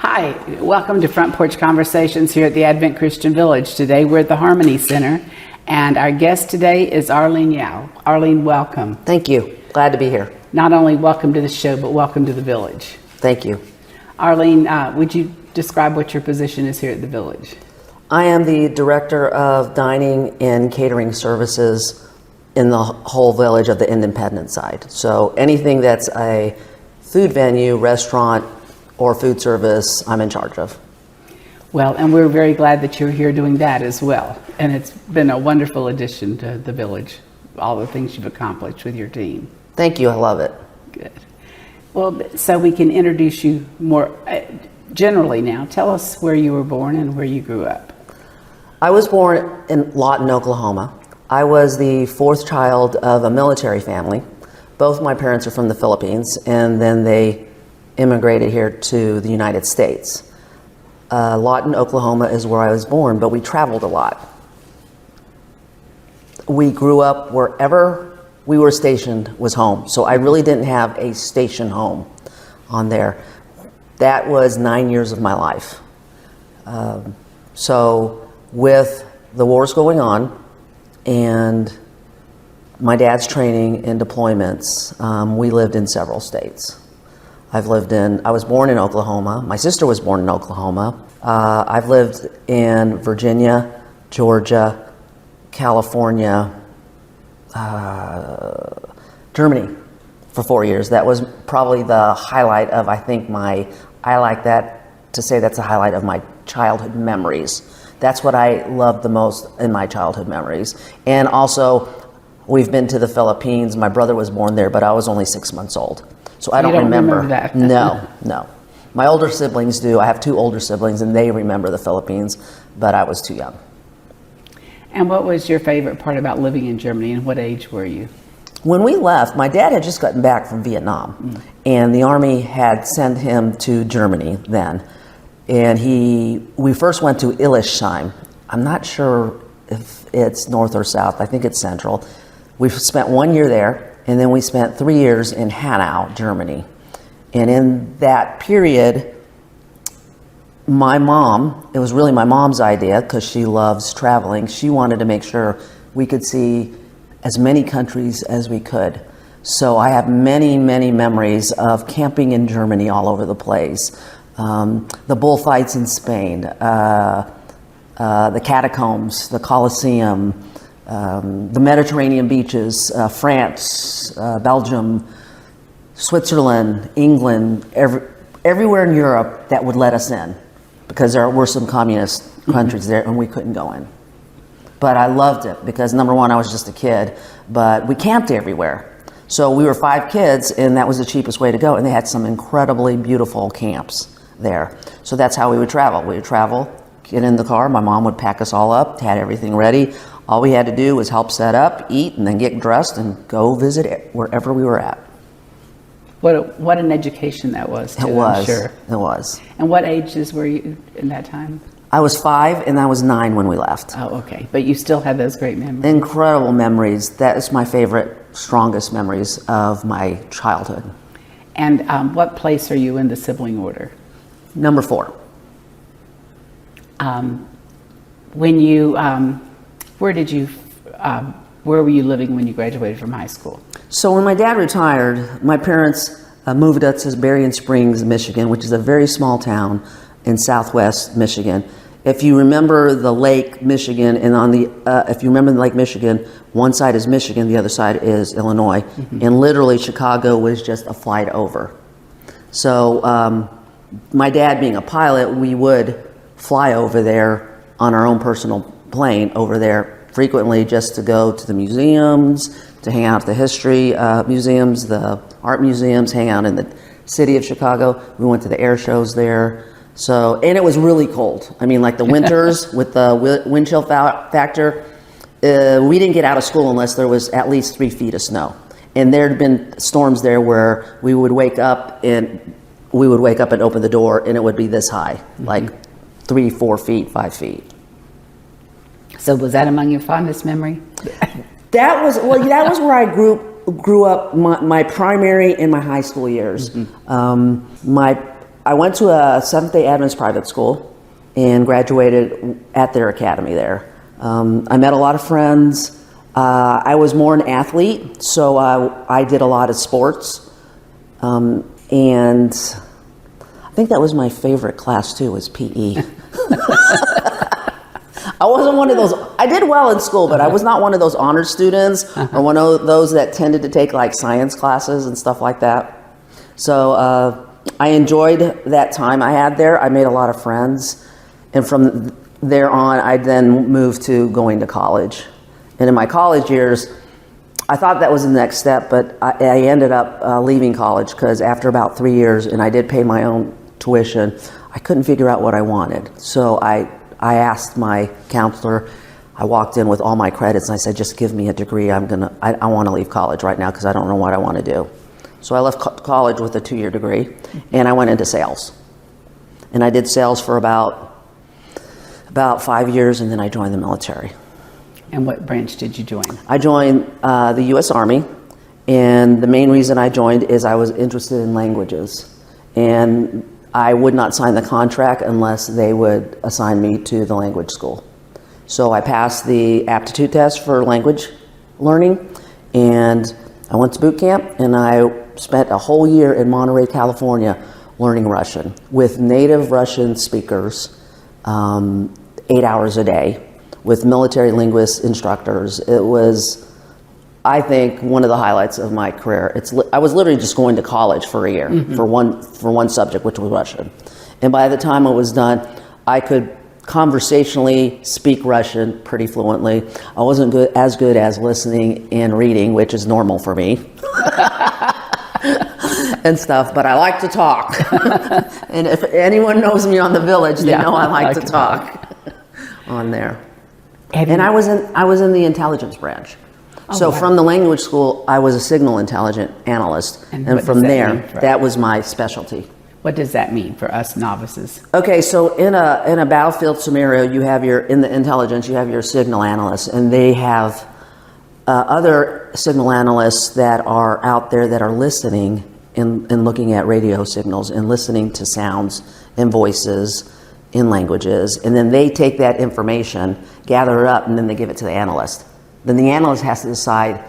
Hi, welcome to Front Porch Conversations here at the Advent Christian Village. Today we're at the Harmony Center, and our guest today is Arlene Yao. Arlene, welcome. Thank you. Glad to be here. Not only welcome to the show, but welcome to the village. Thank you. Arlene, would you describe what your position is here at the village? I am the Director of Dining and Catering Services in the whole village of the independent side. So anything that's a food venue, restaurant, or food service, I'm in charge of. Well, and we're very glad that you're here doing that as well. And it's been a wonderful addition to the village, all the things you've accomplished with your team. Thank you. I love it. Good. Well, so we can introduce you more generally now. Tell us where you were born and where you grew up. I was born in Lawton, Oklahoma. I was the fourth child of a military family. Both my parents are from the Philippines, and then they immigrated here to the United States. Lawton, Oklahoma is where I was born, but we traveled a lot. We grew up wherever we were stationed was home. So I really didn't have a station home on there. That was 9 years of my life. So with the wars going on and my dad's training and deployments, we lived in several states. I was born in Oklahoma. My sister was born in Oklahoma. I've lived in Virginia, Georgia, California, Germany for 4 years. That was probably the highlight of, I like that to say that's the highlight of my childhood memories. That's what I loved the most in my childhood memories. And also, we've been to the Philippines. My brother was born there, but I was only 6 months old. So I don't remember that. No. My older siblings do. I have two older siblings, and they remember the Philippines, but I was too young. And what was your favorite part about living in Germany, and what age were you? When we left, my dad had just gotten back from Vietnam, and the Army had sent him to Germany then. And we first went to Illesheim. I'm not sure if it's north or south. I think it's central. We spent 1 year there. And then we spent 3 years in Hanau, Germany. And in that period, my mom, it was really my mom's idea because she loves traveling. She wanted to make sure we could see as many countries as we could. So I have many, many memories of camping in Germany all over the place. The bullfights in Spain, the catacombs, the Colosseum, the Mediterranean beaches, France, Belgium, Switzerland, England, everywhere in Europe that would let us in, because there were some communist countries there and we couldn't go in. But I loved it because, number one, I was just a kid, but we camped everywhere. So we were 5 kids, and that was the cheapest way to go, and they had some incredibly beautiful camps there. So that's how we would travel. We would travel, get in the car, my mom would pack us all up, had everything ready. All we had to do was help set up, eat, and then get dressed and go visit wherever we were at. What an education that was, too, I'm sure. It was. And what ages were you in that time? I was 5 and I was 9 when we left. Oh, okay. But you still had those great memories. Incredible memories. That is my favorite, strongest memories of my childhood. And what place are you in the sibling order? Number 4. Where were you living when you graduated from high school? So when my dad retired, my parents moved us to Berrien Springs, Michigan, which is a very small town in southwest Michigan. If you remember the Lake Michigan, and if you remember the Lake Michigan, one side is Michigan, the other side is Illinois, and literally Chicago was just a flight over. So my dad being a pilot, we would fly over there on our own personal plane over there frequently just to go to the museums, to hang out at the history museums, the art museums, hang out in the city of Chicago. We went to the air shows there. So, and it was really cold. I mean, like the winters with the wind chill factor, we didn't get out of school unless there was at least 3 feet of snow. And there had been storms there where we would wake up and open the door and it would be this high, like 3, 4 feet, 5 feet. So was that among your fondest memory? That was where I grew up my primary and my high school years. My I went to a Seventh-day Adventist private school and graduated at their academy there. I met a lot of friends. I was more an athlete, so I did a lot of sports. And I think that was my favorite class too, was PE. I wasn't one of those, I did well in school, but I was not one of those honor students or one of those that tended to take like science classes and stuff like that. So I enjoyed that time I had there. I made a lot of friends. And from there on, I then moved to going to college. And in my college years, I thought that was the next step, but I ended up leaving college because after about 3 years, and I did pay my own tuition, I couldn't figure out what I wanted. So I asked my counselor, I walked in with all my credits and I said, just give me a degree. I want to leave college right now because I don't know what I want to do. So I left college with a 2-year degree and I went into sales. And I did sales for about 5 years, and then I joined the military. And what branch did you join? I joined the U.S. Army, and the main reason I joined is I was interested in languages. And I would not sign the contract unless they would assign me to the language school. So I passed the aptitude test for language learning, and I went to boot camp, and I spent a whole year in Monterey, California, learning Russian with native Russian speakers, 8 hours a day, with military linguist instructors. It was, I think, one of the highlights of my career. I was literally just going to college for a year for one subject, which was Russian. And by the time I was done, I could conversationally speak Russian pretty fluently. I wasn't as good as listening and reading, which is normal for me. And stuff, but I like to talk. And if anyone knows me on the village, they know I like to talk on there. And I was in the intelligence branch. So from the language school, I was a signal intelligence analyst. And from there, that was my specialty. What does that mean for us novices? Okay, so in a battlefield scenario, in the intelligence, you have your signal analysts, and they have other signal analysts that are out there that are listening and looking at radio signals and listening to sounds and voices in languages. And then they take that information, gather it up, and then they give it to the analyst. Then the analyst has to decide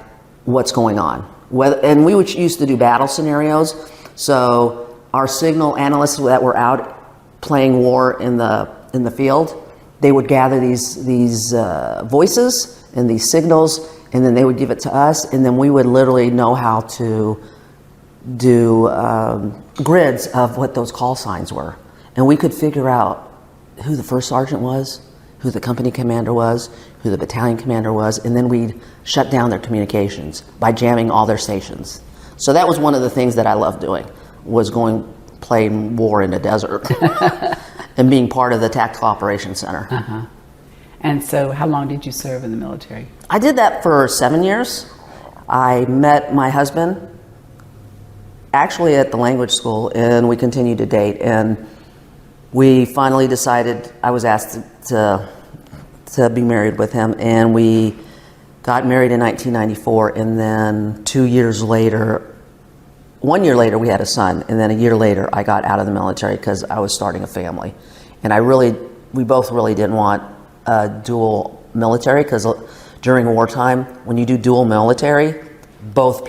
what's going on. And we used to do battle scenarios. So our signal analysts that were out playing war in the field, they would gather these voices and these signals, and then they would give it to us, and then we would literally know how to do grids of what those call signs were. And we could figure out who the first sergeant was, who the company commander was, who the battalion commander was, and then we'd shut down their communications by jamming all their stations. So that was one of the things that I loved doing, was playing war in the desert and being part of the Tactical Operations Center. Uh-huh. And so how long did you serve in the military? I did that for 7 years. I met my husband actually at the language school, and we continued to date. And we finally decided, I was asked to be married with him, and we got married in 1994, and then 1 year later we had a son, and then a year later I got out of the military because I was starting a family. And we both really didn't want a dual military, because during wartime, when you do dual military, both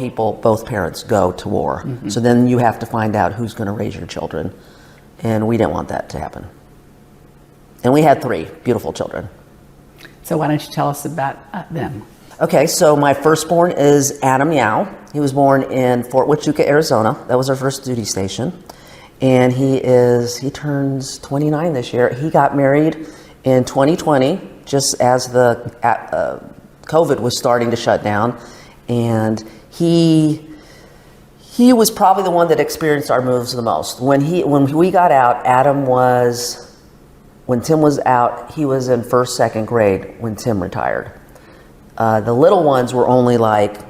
parents go to war. Mm-hmm. So then you have to find out who's going to raise your children. And we didn't want that to happen. And we had 3 beautiful children. So why don't you tell us about them? Okay, so my firstborn is Adam Yao. He was born in Fort Huachuca, Arizona. That was our first duty station. And he turns 29 this year. He got married in 2020, just as the COVID was starting to shut down. And he was probably the one that experienced our moves the most. When we got out, when Tim was out, he was in 1st, 2nd grade when Tim retired. The little ones were only like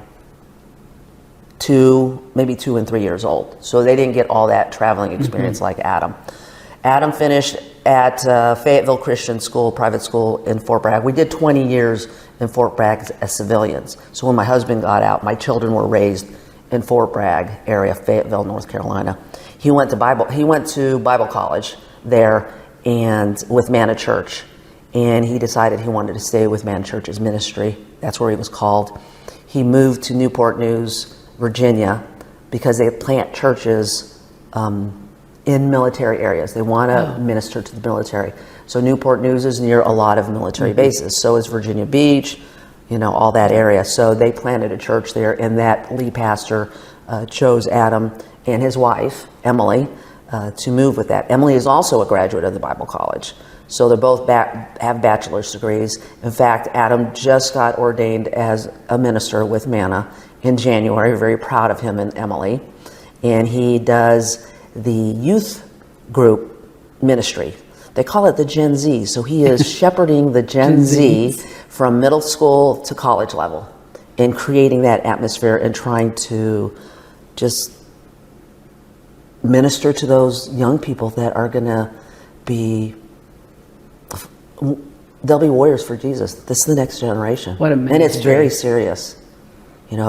maybe 2 and 3 years old. So they didn't get all that traveling experience like Adam. Adam finished at Fayetteville Christian School, private school in Fort Bragg. We did 20 years in Fort Bragg as civilians. So when my husband got out, my children were raised in Fort Bragg area, Fayetteville, North Carolina. He went to Bible college there, and with Manna Church, and he decided he wanted to stay with Manna Church's ministry. That's where he was called. He moved to Newport News, Virginia, because they plant churches in military areas. They want to minister to the military. So Newport News is near a lot of military bases. So is Virginia Beach, all that area. So they planted a church there, and that lead pastor chose Adam and his wife, Emily, to move with that. Emily is also a graduate of the Bible College. So they're both have bachelor's degrees. In fact, Adam just got ordained as a minister with Manna in January. We're very proud of him and Emily. And he does the youth group ministry. They call it the Gen Z. So he is shepherding the Gen Z from middle school to college level and creating that atmosphere and trying to just minister to those young people that are going to they'll be warriors for Jesus. This is the next generation. What a ministry. And it's very serious,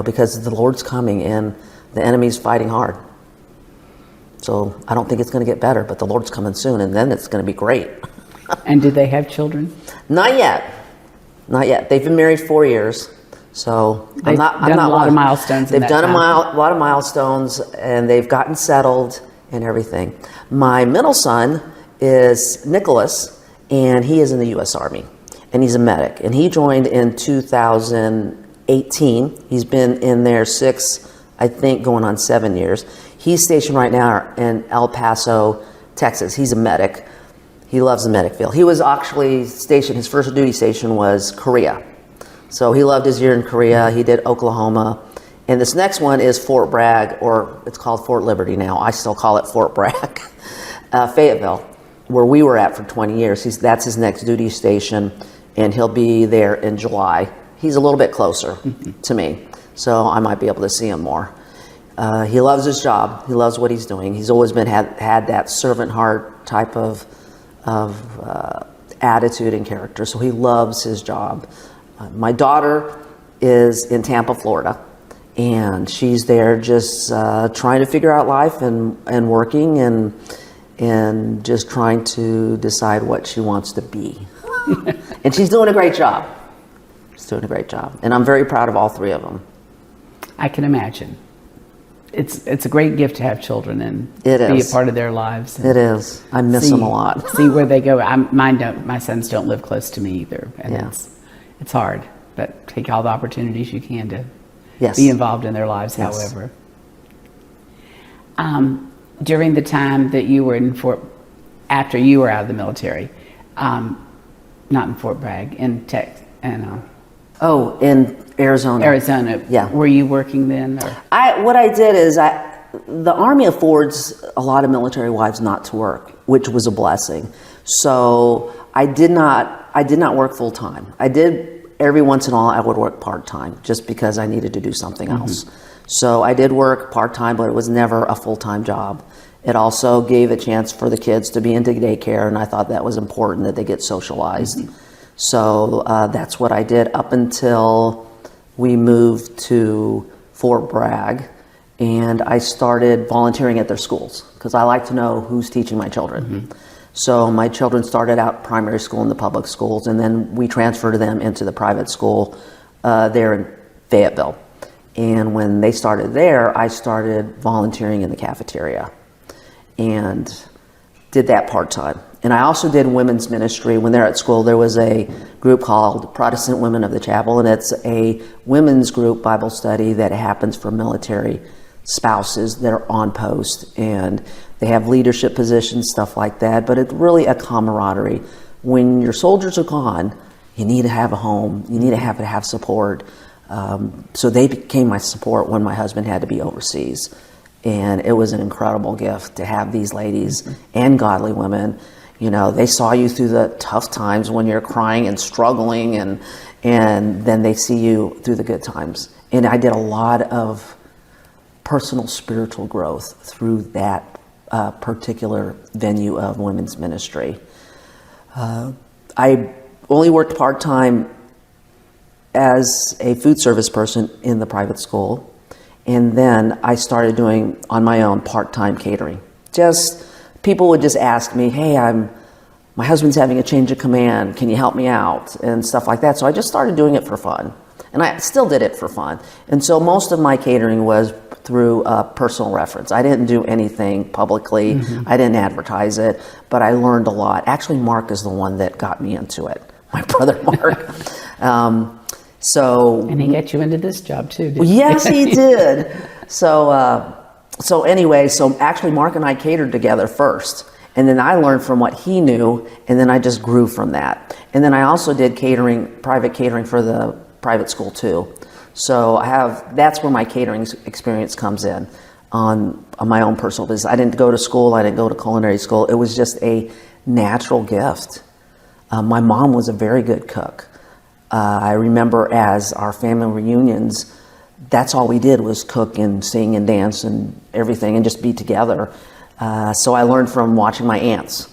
because the Lord's coming and the enemy's fighting hard. So I don't think it's going to get better, but the Lord's coming soon, and then it's going to be great. And did they have children? Not yet. Not yet. They've been married 4 years. So They've done a lot of milestones. They've done a lot of milestones, and they've gotten settled and everything. My middle son is Nicholas, and he is in the U.S. Army, and he's a medic. And he joined in 2018. He's been in there 6, I think, going on 7 years. He's stationed right now in El Paso, Texas. He's a medic. He loves the medic field. He was actually stationed, his first duty station was Korea. So he loved his year in Korea. He did Oklahoma. And this next one is Fort Bragg, or it's called Fort Liberty now. I still call it Fort Bragg, Fayetteville, where we were at for 20 years. That's his next duty station, and he'll be there in July. He's a little bit closer to me, so I might be able to see him more. He loves his job. He loves what he's doing. He's always had that servant heart type of attitude and character, so he loves his job. My daughter is in Tampa, Florida, and she's there just trying to figure out life and working and just trying to decide what she wants to be. And she's doing a great job. She's doing a great job. And I'm very proud of all 3 of them. I can imagine. It's a great gift to have children and be a part of their lives. It is. I miss them a lot. See where they go. My sons don't live close to me either. And it's hard, but take all the opportunities you can to be involved in their lives, however. During the time that you were after you were out of the military, not in Fort Bragg, in Texas, in Arizona. Arizona. Yeah. Were you working then? Or? What I did is the Army affords a lot of military wives not to work, which was a blessing. So I did not work full time. I did every once in a while. I would work part time just because I needed to do something else. So I did work part time, but it was never a full time job. It also gave a chance for the kids to be into daycare, and I thought that was important that they get socialized. So that's what I did up until we moved to Fort Bragg, and I started volunteering at their schools because I like to know who's teaching my children. So my children started out primary school in the public schools, and then we transferred them into the private school there in Fayetteville. And when they started there, I started volunteering in the cafeteria and did that part-time. And I also did women's ministry. When they're at school, there was a group called Protestant Women of the Chapel, and it's a women's group Bible study that happens for military spouses that are on post, and they have leadership positions, stuff like that, but it's really a camaraderie. When your soldiers are gone, you need to have a home, you need to have support. So they became my support when my husband had to be overseas. And it was an incredible gift to have these ladies and godly women. They saw you through the tough times when you're crying and struggling, and then they see you through the good times. And I did a lot of personal spiritual growth through that particular venue of women's ministry. I only worked part-time as a food service person in the private school. And then I started doing on my own part-time catering just people would just ask me, hey, my husband's having a change of command, can you help me out, and stuff like that. So I just started doing it for fun, and I still did it for fun. And so most of my catering was through personal reference. I didn't do anything publicly. I didn't advertise it, but I learned a lot. Actually, Mark is the one that got me into it, my brother Mark. And he got you into this job too, didn't he? Yes, he did. So actually Mark and I catered together first. And then I learned from what he knew, and then I just grew from that. And then I also did private catering for the private school too. So that's where my catering experience comes in on my own personal business. I didn't go to school, I didn't go to culinary school. It was just a natural gift. My mom was a very good cook. I remember as our family reunions, that's all we did was cook and sing and dance and everything and just be together. So I learned from watching my aunts,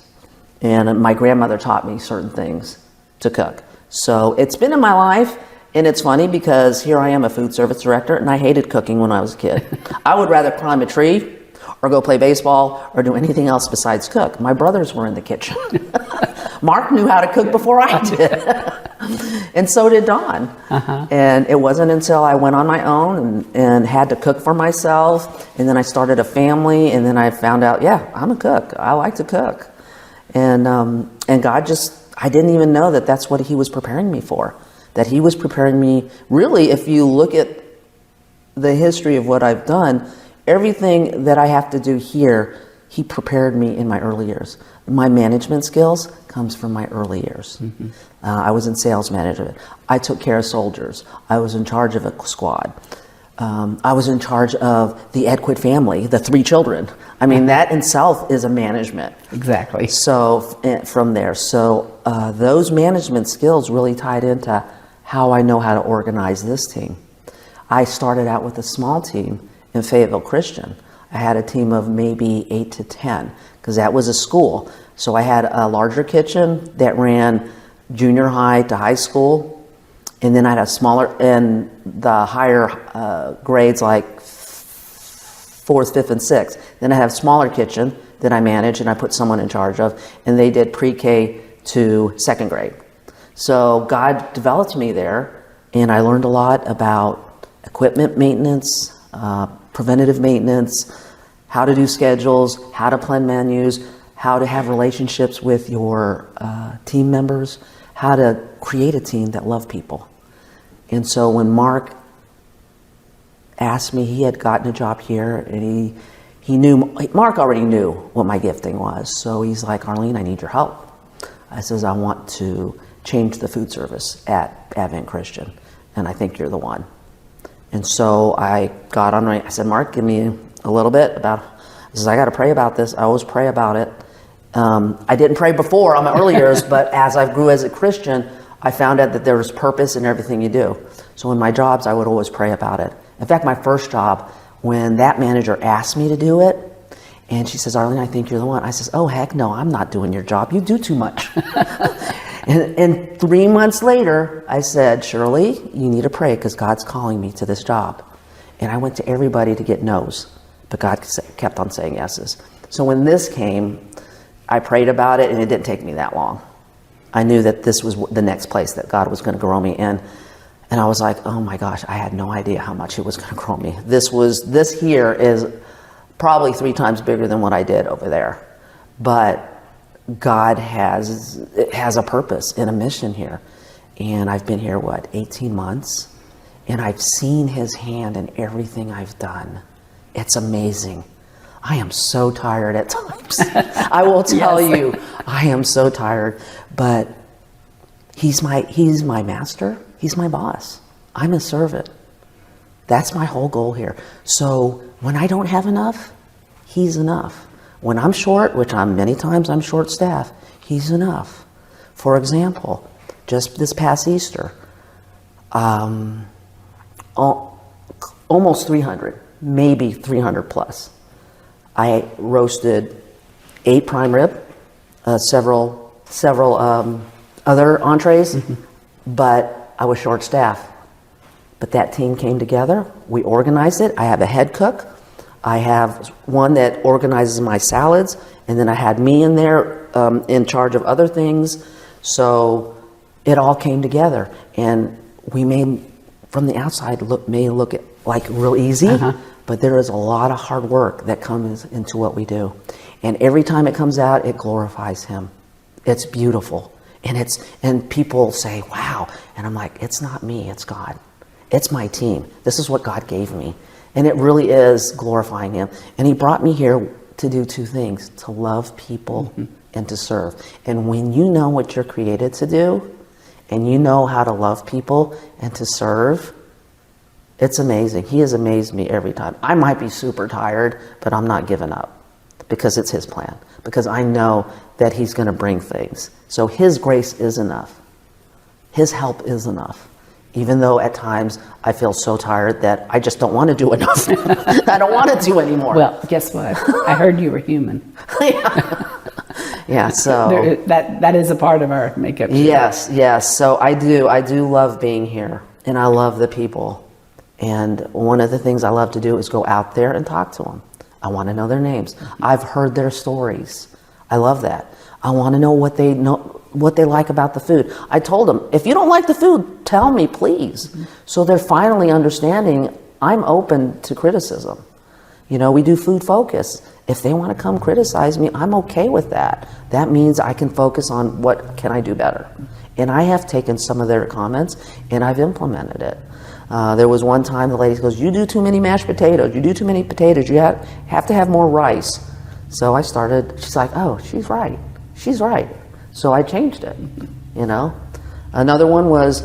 and my grandmother taught me certain things to cook. So it's been in my life, and it's funny because here I am, a food service director, and I hated cooking when I was a kid. I would rather climb a tree or go play baseball or do anything else besides cook. My brothers were in the kitchen. Mark knew how to cook before I did. And so did Don. And it wasn't until I went on my own and had to cook for myself, and then I started a family, and then I found out, yeah, I'm a cook. I like to cook. And God I didn't even know that that's what he was preparing me for. That he was preparing me, really, if you look at the history of what I've done, everything that I have to do here, he prepared me in my early years. My management skills comes from my early years. I was in sales management. I took care of soldiers. I was in charge of a squad. I was in charge of the Edquid family, the 3 children. I mean, that itself is a management. Exactly. So from there, those management skills really tied into how I know how to organize this team. I started out with a small team in Fayetteville Christian. I had a team of maybe 8 to 10 because that was a school. So I had a larger kitchen that ran junior high to high school, and then I had a smaller, and the higher grades like 4th, 5th, and 6th. Then I had a smaller kitchen that I managed and I put someone in charge of, and they did pre-K to 2nd grade. So God developed me there, and I learned a lot about equipment maintenance, preventative maintenance, how to do schedules, how to plan menus, how to have relationships with your team members, how to create a team that love people. And so when Mark asked me, he had gotten a job here, and he knew, Mark already knew what my gifting was. So he's like, Arlene, I need your help. I says, I want to change the food service at Advent Christian, and I think you're the one. And so I got on I said, Mark, give me a little bit about, I says, I got to pray about this. I always pray about it. I didn't pray before on my early years, but as I grew as a Christian, I found out that there was purpose in everything you do. So in my jobs, I would always pray about it. In fact, my first job, when that manager asked me to do it, and she says, Arlene, I think you're the one. I says, oh, heck no, I'm not doing your job. You do too much. And 3 months later, I said, Shirley, you need to pray because God's calling me to this job. And I went to everybody to get no's, but God kept on saying yeses. So when this came, I prayed about it, and it didn't take me that long. I knew that this was the next place that God was going to grow me in. And I was like, oh my gosh, I had no idea how much it was going to grow me. This here is probably 3 times bigger than what I did over there. But God has a purpose and a mission here. And I've been here, 18 months? And I've seen his hand in everything I've done. It's amazing. I am so tired at times. I will tell you, I am so tired. But he's my master. He's my boss. I'm a servant. That's my whole goal here. So when I don't have enough, he's enough. When I'm short, which many times I'm short staffed, he's enough. For example, just this past Easter, almost 300, maybe 300 plus. I roasted 8 prime rib, several other entrees, but I was short staffed. But that team came together. We organized it. I have a head cook. I have one that organizes my salads, and then I had me in there in charge of other things. So it all came together, and we made, from the outside, may look like real easy, but there is a lot of hard work that comes into what we do. And every time it comes out, it glorifies Him. It's beautiful. And people say, wow. And I'm like, it's not me, it's God. It's my team. This is what God gave me. And it really is glorifying Him. And He brought me here to do two things, to love people and to serve. And when you know what you're created to do, and you know how to love people and to serve, it's amazing. He has amazed me every time. I might be super tired, but I'm not giving up because it's His plan. Because I know that He's going to bring things. So His grace is enough. His help is enough. Even though at times I feel so tired that I just don't want to do enough. I don't want to do anymore. Well, guess what? I heard you were human. Yeah, so that is a part of our makeup. Yes. So I do love being here, and I love the people. And one of the things I love to do is go out there and talk to them. I want to know their names. I've heard their stories. I love that. I want to know what they like about the food. I told them, if you don't like the food, tell me, please. So they're finally understanding I'm open to criticism. You know, we do food focus. If they want to come criticize me, I'm okay with that. That means I can focus on what can I do better. And I have taken some of their comments and I've implemented it. There was one time the lady goes, you do too many mashed potatoes. You do too many potatoes. You have to have more rice. So I started, she's like, oh, she's right. She's right. So I changed it, you know. Another one was,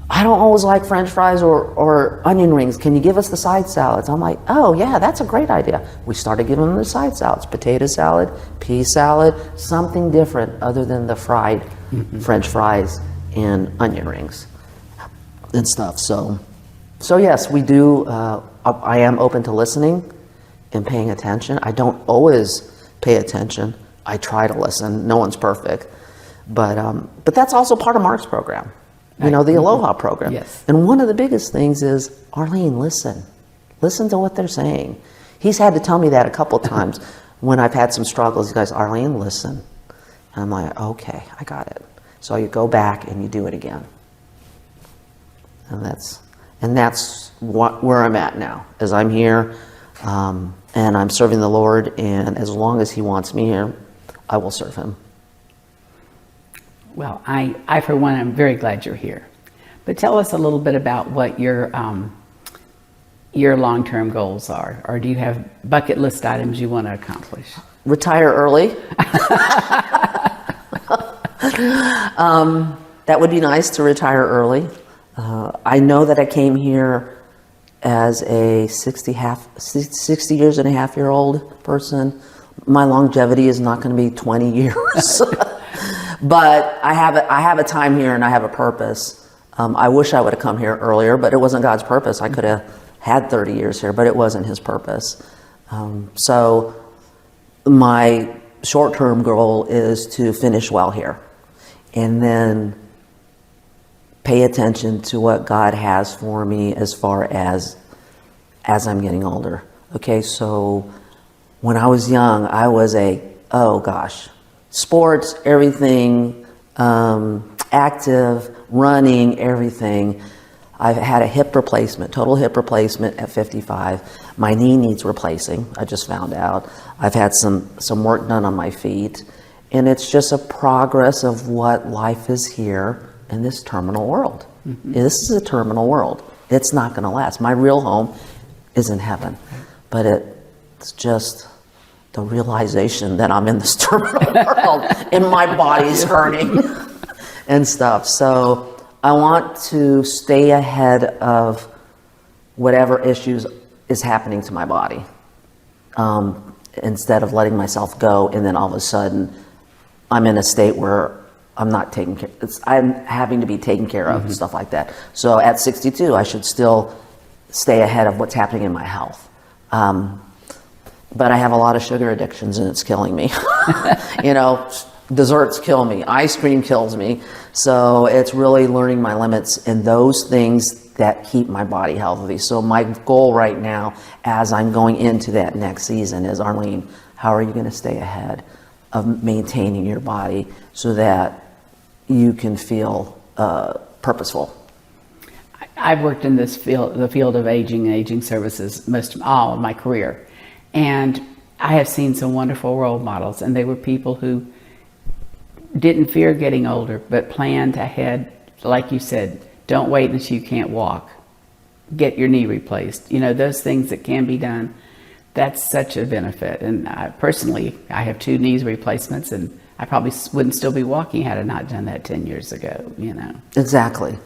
I don't always like French fries or onion rings. Can you give us the side salads? I'm like, oh yeah, that's a great idea. We started giving them the side salads, potato salad, pea salad, something different other than the fried French fries and onion rings and stuff. So yes, we do. I am open to listening and paying attention. I don't always pay attention. I try to listen. No one's perfect, but that's also part of Mark's program. You know, the Aloha program. Yes. And one of the biggest things is, Arlene, listen to what they're saying. He's had to tell me that a couple times when I've had some struggles. He goes, Arlene, listen. And I'm like, okay, I got it. So you go back and you do it again. And that's where I'm at now, is I'm here and I'm serving the Lord, and as long as He wants me here, I will serve Him. Well, I for one, am very glad you're here. But tell us a little bit about what your long-term goals are, or do you have bucket list items you want to accomplish? Retire early. That would be nice, to retire early. I know that I came here as a 60 years and a half year old person. My longevity is not going to be 20 years. But I have a time here and I have a purpose. I wish I would have come here earlier, but it wasn't God's purpose. I could have had 30 years here, but it wasn't His purpose. So my short-term goal is to finish well here, and then pay attention to what God has for me as far as I'm getting older. Okay, so when I was young, I was sports, everything, active, running, everything. I've had a hip replacement, total hip replacement at 55. My knee needs replacing, I just found out. I've had some work done on my feet. And it's just a progress of what life is here in this terminal world. This is a terminal world. It's not going to last. My real home is in heaven. But it's just the realization that I'm in this terminal world and my body's hurting and stuff. So I want to stay ahead of whatever issues is happening to my body, instead of letting myself go and then all of a sudden I'm in a state where I'm not taking care. I'm having to be taken care of and stuff like that. So at 62, I should still stay ahead of what's happening in my health. But I have a lot of sugar addictions and it's killing me. You know, desserts kill me. Ice cream kills me. So it's really learning my limits, and those things that keep my body healthy. So my goal right now, as I'm going into that next season, is, Arlene, how are you going to stay ahead of maintaining your body so that you can feel purposeful? I've worked in this field, the field of aging services, all of my career, and I have seen some wonderful role models, and they were people who didn't fear getting older, but planned ahead. Like you said, don't wait until you can't walk. Get your knee replaced. You know, those things that can be done, that's such a benefit. And personally, I have 2 knee replacements, and I probably wouldn't still be walking had I not done that 10 years ago, you know. Exactly.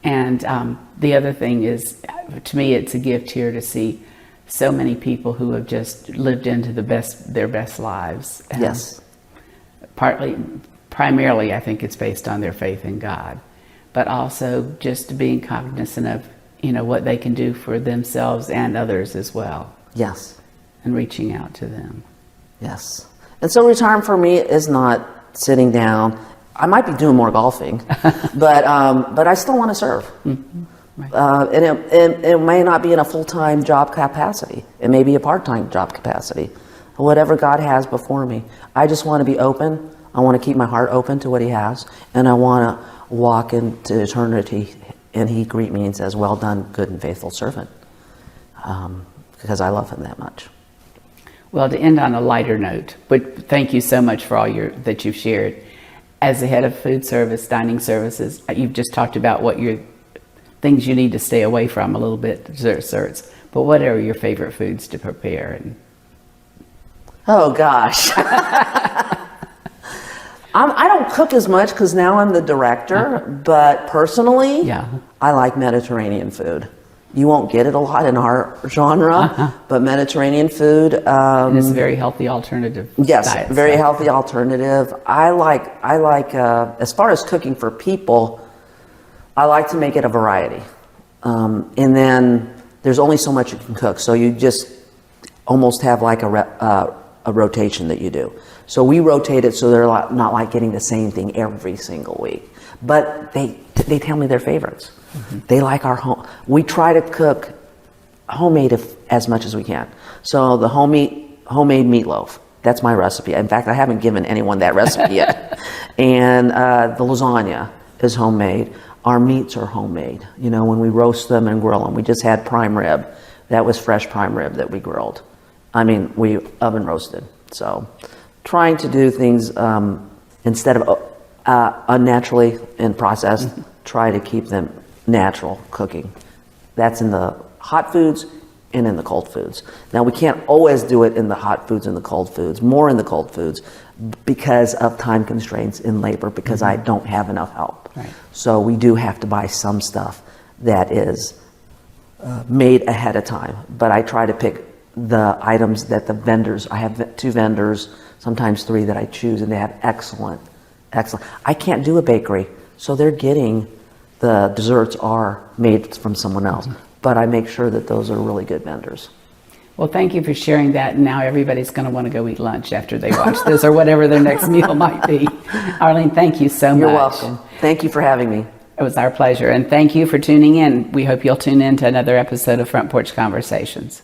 And the other thing is, to me, it's a gift here to see so many people who have just lived into their best lives. Yes. Primarily, I think it's based on their faith in God, but also just being cognizant of, you know, what they can do for themselves and others as well. Yes. And reaching out to them. Yes. And so retirement for me is not sitting down. I might be doing more golfing, but I still want to serve. Mm-hmm. Right. And it may not be in a full-time job capacity. It may be a part-time job capacity. Whatever God has before me. I just want to be open. I want to keep my heart open to what He has, and I want to walk into eternity, and He greet me and says, "Well done, good and faithful servant," because I love Him that much. Well, to end on a lighter note, but thank you so much for all that you've shared. As the head of food service, dining services, you've just talked about what your things you need to stay away from a little bit, desserts. But what are your favorite foods to prepare? Oh gosh. I don't cook as much because now I'm the director, but personally, yeah, I like Mediterranean food. You won't get it a lot in our genre, but Mediterranean food. And it's a very healthy alternative. Yes, diet, very healthy alternative. I like. As far as cooking for people, I like to make it a variety. And then there's only so much you can cook, so you just almost have like a rotation that you do. So we rotate it so they're not like getting the same thing every single week. But they tell me their favorites. Mm-hmm. They like our home. We try to cook homemade as much as we can. So the homemade meatloaf, that's my recipe. In fact, I haven't given anyone that recipe yet. And the lasagna is homemade. Our meats are homemade. You know, when we roast them and grill them. We just had prime rib. That was fresh prime rib that we grilled. We oven roasted. So trying to do things instead of unnaturally and processed, try to keep them natural cooking. That's in the hot foods and in the cold foods. Now, we can't always do it in the hot foods and the cold foods, more in the cold foods because of time constraints in labor, because I don't have enough help. Right. So we do have to buy some stuff that is made ahead of time. But I try to pick the items that the vendors, I have 2 vendors, sometimes 3 that I choose, and they have excellent. I can't do a bakery, so they're getting the desserts are made from someone else. But I make sure that those are really good vendors. Well, thank you for sharing that. And now everybody's going to want to go eat lunch after they watch this or whatever their next meal might be. Arlene, thank you so much. You're welcome. Thank you for having me. It was our pleasure. And thank you for tuning in. We hope you'll tune in to another episode of Front Porch Conversations.